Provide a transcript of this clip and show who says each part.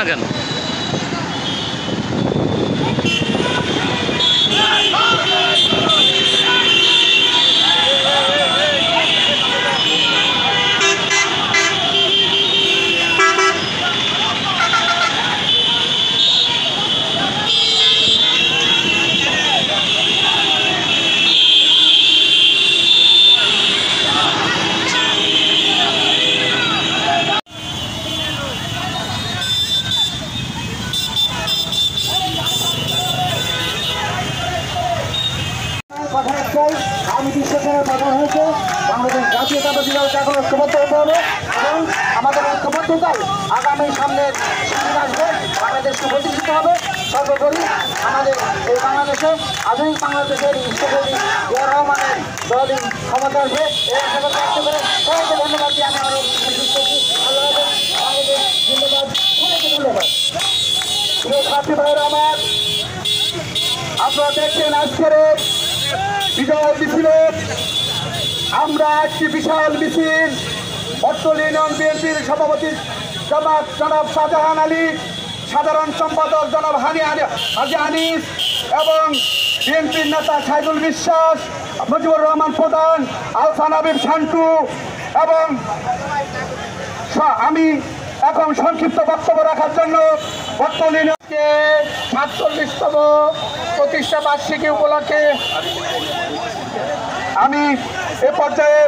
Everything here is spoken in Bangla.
Speaker 1: না কেন?
Speaker 2: আমি বিশ্বের প্রধান হয়েছে বাংলাদেশ জাতীয়তাবাদী দল এখন ঐক্যবদ্ধ হতে হবে এবং আমাদের ঐক্যবদ্ধতায় আগামী সামনের দিন আসবে, বাংলাদেশকে প্রতিষ্ঠিত হবে। সর্বোপরি আমাদের এই বাংলাদেশে আধুনিক বাংলাদেশের স্থপতি জিয়া রহমানের দলই ক্ষমতা আসবে। এই আশা ব্যক্ত করে সবাইকে ধন্যবাদ দিয়ে আমি আরো আল্লাহ বাংলাদেশ ধন্যবাদ, সবাইকে ধন্যবাদ। প্রিয় সাথী ভাইরা আমার, আপনারা দেখছেন আজকের বিজয় মিছিলে আমরা একটি বিশাল মিছিল বটতলী ইউনিয়ন বিএনপির সভাপতি জনাব শাহজাহান আলী, সাধারণ সম্পাদক জনাব হাজি আনিস এবং বিএনপির নেতা সাইদুল বিশ্বাস, মুজিবুর রহমান প্রধান, আহসান হাবিব শান্টু এবং আমি এখন সংক্ষিপ্ত বক্তব্য রাখার জন্য বটতলী ইউনিয়নকে ৪৭তম প্রতিষ্ঠা বার্ষিকী উপলক্ষে আমি এ পর্যায়ে